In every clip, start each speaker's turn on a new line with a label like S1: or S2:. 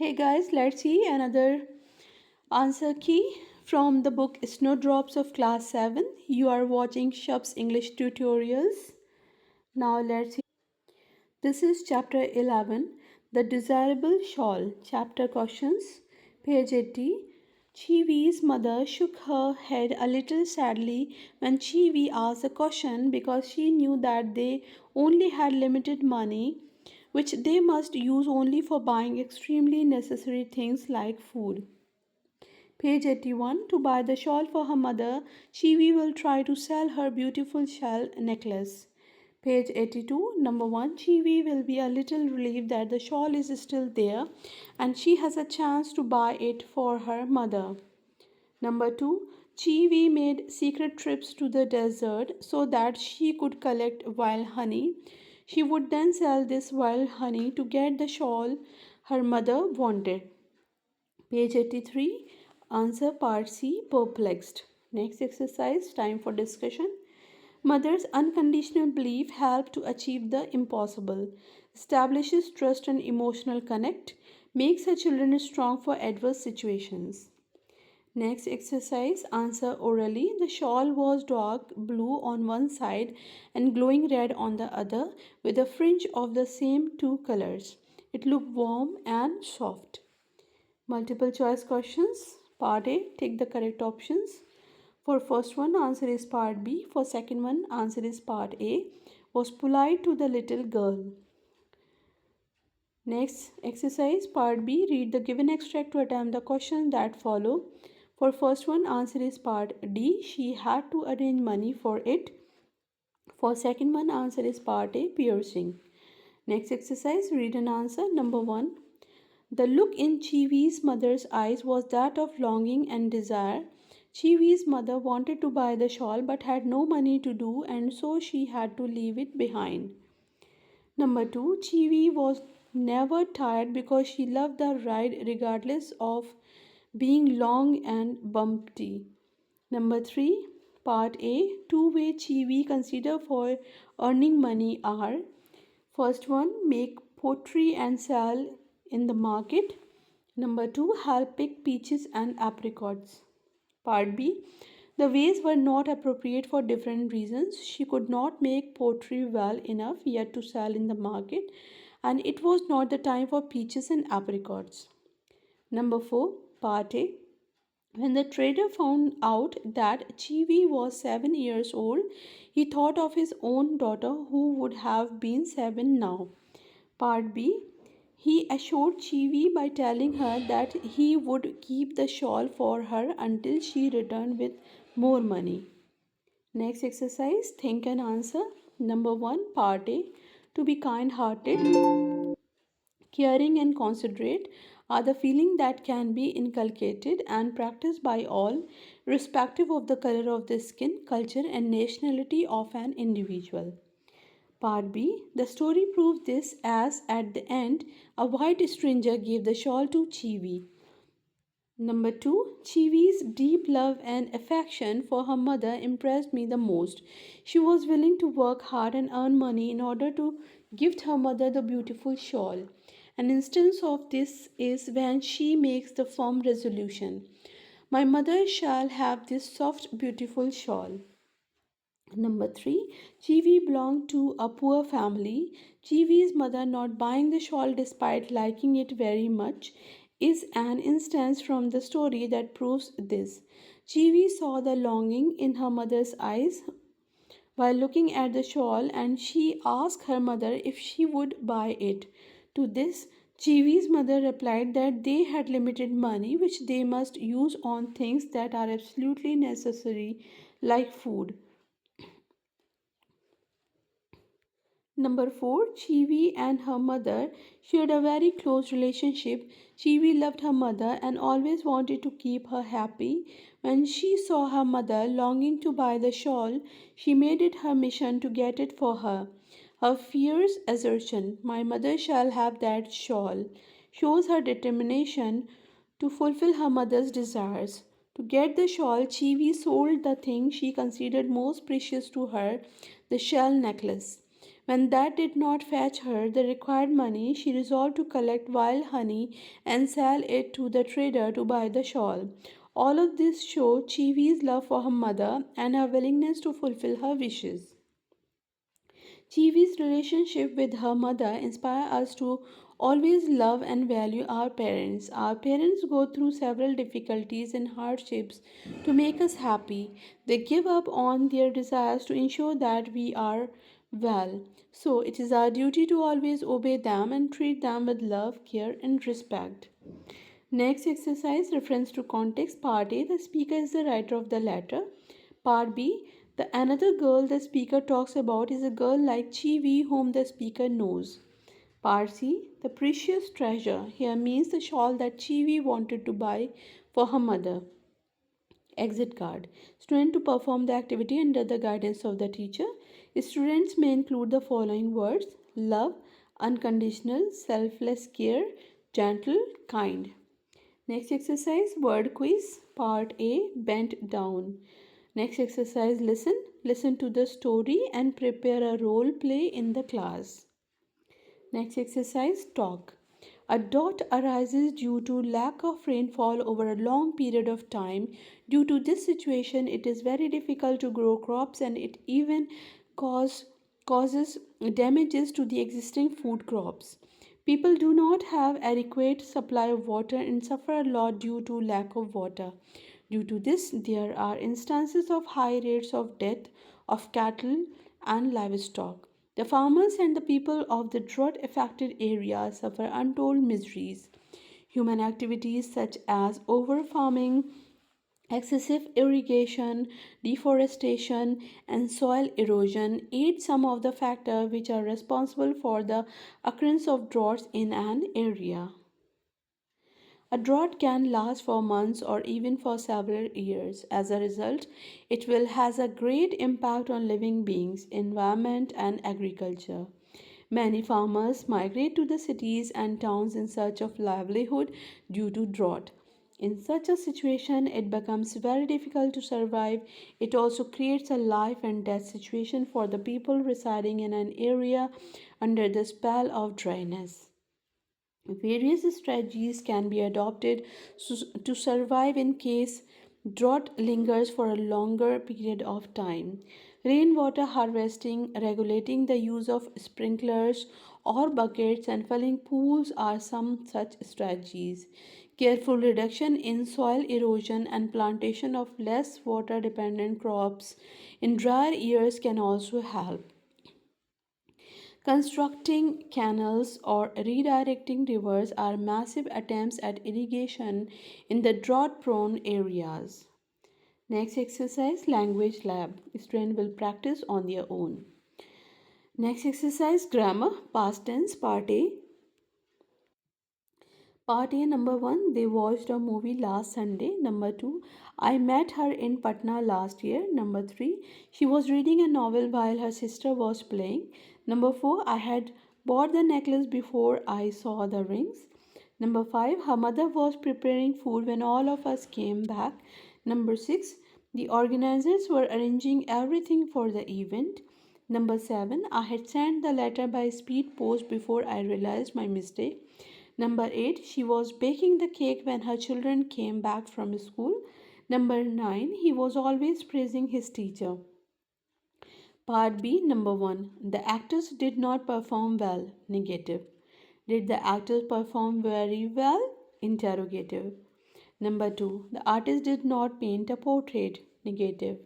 S1: Hey guys, let's see another answer key from the book Snowdrops of Class 7. You are watching Shub's English tutorials. Now let's see. This is chapter 11, The Desirable Shawl. Chapter questions, page 80. Chivi's mother shook her head a little sadly when Chivi asked the question because she knew that they only had limited money, which they must use only for buying extremely necessary things like food. Page 81. To buy the shawl for her mother, Chivi will try to sell her beautiful shell necklace. Page 82. Number 1. Chivi will be a little relieved that the shawl is still there and she has a chance to buy it for her mother. Number 2. Chivi made secret trips to the desert so that she could collect wild honey. She would then sell this wild honey to get the shawl her mother wanted. Page 83. Answer part C. Perplexed. Next exercise. Time for discussion. Mother's unconditional belief helps to achieve the impossible, establishes trust and emotional connect, makes her children strong for adverse situations. Next exercise. Answer orally. The shawl was dark blue on one side and glowing red on the other, with a fringe of the same two colors. It looked warm and soft. Multiple choice questions. Part A, take the correct options. For first one, answer is part B. For second one, answer is part A. Was polite to the little girl. Next exercise, part B. Read the given extract to attempt the questions that follow. For first one, answer is part D. She had to arrange money for it. For second one, answer is part A. Piercing. Next exercise, read and answer. Number 1. The look in Chivi's mother's eyes was that of longing and desire. Chivi's mother wanted to buy the shawl but had no money to do, and so she had to leave it behind. Number 2. Chivi was never tired because she loved the ride regardless of being long and bumpy. Number 3. Part A. Two-way Chivi consider for earning money are: first one, make pottery and sell in the market. Number 2, help pick peaches and apricots. Part B, the ways were not appropriate for different reasons. She could not make pottery well enough yet to sell in the market, and it was not the time for peaches and apricots. Number 4, Part A, when the trader found out that Chivi was 7 years old, he thought of his own daughter who would have been 7 now. Part B. He assured Chivi by telling her that he would keep the shawl for her until she returned with more money. Next exercise, think and answer. Number 1, Part A. To be kind hearted, caring, and considerate are the feelings that can be inculcated and practiced by all, irrespective of the color of the skin, culture, and nationality of an individual. Part B. The story proves this as at the end, a white stranger gave the shawl to Chivi. Number 2. Chivi's deep love and affection for her mother impressed me the most. She was willing to work hard and earn money in order to gift her mother the beautiful shawl. An instance of this is when she makes the firm resolution: my mother shall have this soft, beautiful shawl. Number 3. Chivi belonged to a poor family. Chivi's mother not buying the shawl despite liking it very much is an instance from the story that proves this. Chivi saw the longing in her mother's eyes while looking at the shawl, and she asked her mother if she would buy it. To this, Chivi's mother replied that they had limited money which they must use on things that are absolutely necessary, like food. Number 4. Chivi and her mother shared a very close relationship. Chivi loved her mother and always wanted to keep her happy. When she saw her mother longing to buy the shawl, she made it her mission to get it for her. Her fierce assertion, my mother shall have that shawl, shows her determination to fulfill her mother's desires. To get the shawl, Chivi sold the thing she considered most precious to her, the shell necklace. When that did not fetch her the required money, she resolved to collect wild honey and sell it to the trader to buy the shawl. All of this show Chivi's love for her mother and her willingness to fulfill her wishes. Chivi's relationship with her mother inspire us to always love and value our parents. Our parents go through several difficulties and hardships to make us happy. They give up on their desires to ensure that we are well. So it is our duty to always obey them and treat them with love, care, and respect. Next exercise, reference to context. Part A, the speaker is the writer of the letter. Part B, the another girl the speaker talks about is a girl like Chivi whom the speaker knows. Part C, the precious treasure here means the shawl that Chivi wanted to buy for her mother. Exit card. Student to perform the activity under the guidance of the teacher. Students may include the following words: love, unconditional, selfless care, gentle, kind. Next exercise, word quiz. Part A, bent down. Next exercise, listen. Listen to the story and prepare a role play in the class. Next exercise, talk. A drought arises due to lack of rainfall over a long period of time. Due to this situation, it is very difficult to grow crops and it even cause, causes damages to the existing food crops. People do not have adequate supply of water and suffer a lot due to lack of water. Due to this, there are instances of high rates of death of cattle and livestock. The farmers and the people of the drought affected areas suffer untold miseries. Human activities such as overfarming, excessive irrigation, deforestation, and soil erosion aid some of the factors which are responsible for the occurrence of droughts in an area. A drought can last for months or even for several years. As a result, it will has a great impact on living beings, environment and agriculture. Many farmers migrate to the cities and towns in search of livelihood due to drought. In such a situation, it becomes very difficult to survive. It also creates a life and death situation for the people residing in an area under the spell of dryness. Various strategies can be adopted to survive in case drought lingers for a longer period of time. Rainwater harvesting, regulating the use of sprinklers or buckets, and filling pools are some such strategies. Careful reduction in soil erosion and plantation of less water dependent crops in drier years can also help. Constructing canals or redirecting rivers are massive attempts at irrigation in the drought prone areas. Next exercise, language lab. Students will practice on their own. Next exercise, grammar, past tense, part A. Part A, number one, they watched a movie last Sunday. Number two, I met her in Patna last year. Number three, she was reading a novel while her sister was playing. Number four, I had bought the necklace before I saw the rings. Number five, her mother was preparing food when all of us came back. Number six, the organizers were arranging everything for the event. Number seven, I had sent the letter by speed post before I realized my mistake. Number 8, she was baking the cake when her children came back from school. Number 9, he was always praising his teacher. Part B, number 1, the actors did not perform well. Negative. Did the actors perform very well? Interrogative. Number 2, the artist did not paint a portrait. Negative.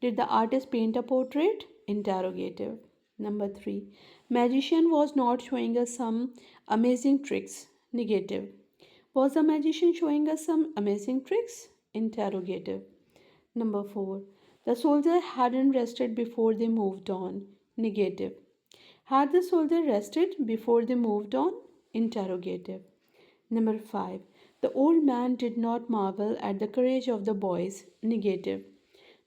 S1: Did the artist paint a portrait? Interrogative. Number 3. Magician was not showing us some amazing tricks. Negative. Was the magician showing us some amazing tricks? Interrogative. Number 4. The soldier hadn't rested before they moved on. Negative. Had the soldier rested before they moved on? Interrogative. Number 5. The old man did not marvel at the courage of the boys. Negative.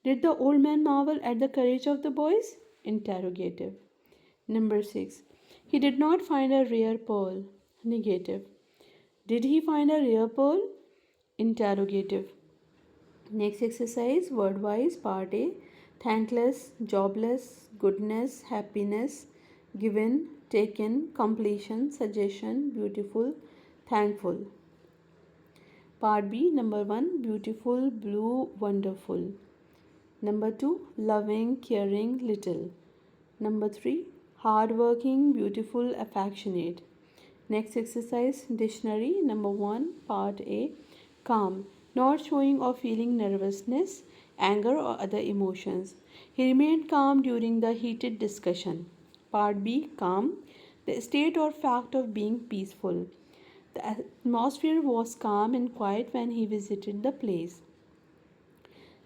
S1: Did the old man marvel at the courage of the boys? Interrogative. Number 6. He did not find a rare pearl. Negative. Did he find a rare pearl? Interrogative. Next exercise, word wise, part A. Thankless, jobless, goodness, happiness, given, taken, completion, suggestion, beautiful, thankful. Part B, number 1, beautiful, blue, wonderful. Number 2, loving, caring, little. Number 3, hardworking, beautiful, affectionate. Next exercise, dictionary. Number 1, part A, calm, not showing or feeling nervousness, anger, or other emotions. He remained calm during the heated discussion. Part B, calm, the state or fact of being peaceful. The atmosphere was calm and quiet when he visited the place.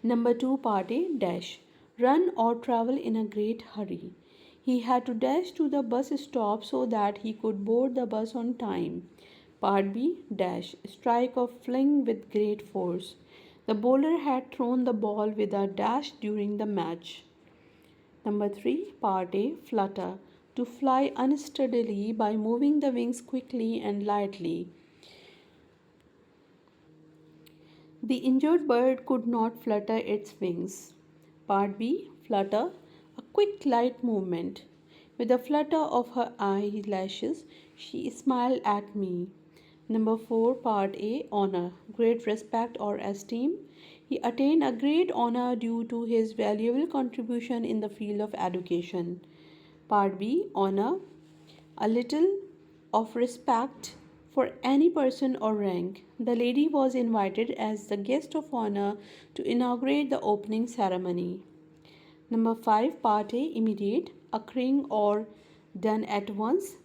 S1: Number 2, part A, dash, run or travel in a great hurry. He had to dash to the bus stop so that he could board the bus on time. Part B, dash, strike or fling with great force. The bowler had thrown the ball with a dash during the match. Number 3, part A, flutter, to fly unsteadily by moving the wings quickly and lightly. The injured bird could not flutter its wings. Part B, flutter, a quick light movement. With a flutter of her eyelashes, she smiled at me. Number 4, part A, honor, great respect or esteem. He attained a great honor due to his valuable contribution in the field of education. Part B, honor, a little of respect for any person or rank. The lady was invited as the guest of honor to inaugurate the opening ceremony. Number 5, part A, immediate, occurring or done at once.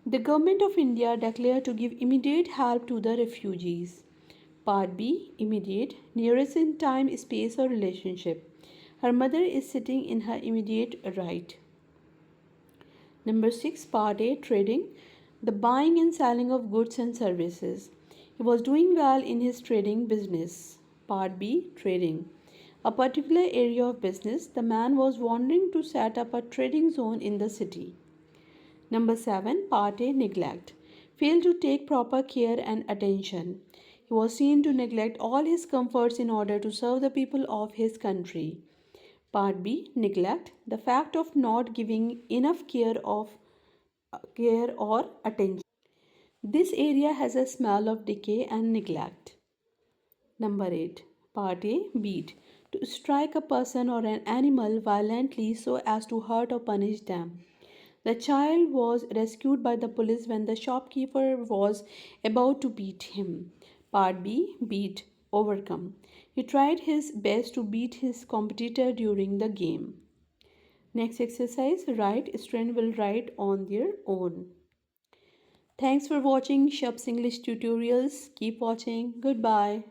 S1: The government of India declared to give immediate help to the refugees. Part B, immediate, nearest in time, space, or relationship. Her mother is sitting in her immediate right. Number 6, part A, trading, the buying and selling of goods and services. He was doing well in his trading business. Part B, trading, a particular area of business. The man was wanting to set up a trading zone in the city. Number 7, part A, neglect, failed to take proper care and attention. He was seen to neglect all his comforts in order to serve the people of his country. Part B, neglect, the fact of not giving enough care or attention. This area has a smell of decay and neglect. Number 8, part A, beat, to strike a person or an animal violently so as to hurt or punish them. The child was rescued by the police when the shopkeeper was about to beat him. Part B, beat, overcome. He tried his best to beat his competitor during the game. Next exercise, write. Students will write on their own. Thanks for watching Shab's English tutorials. Keep watching. Goodbye.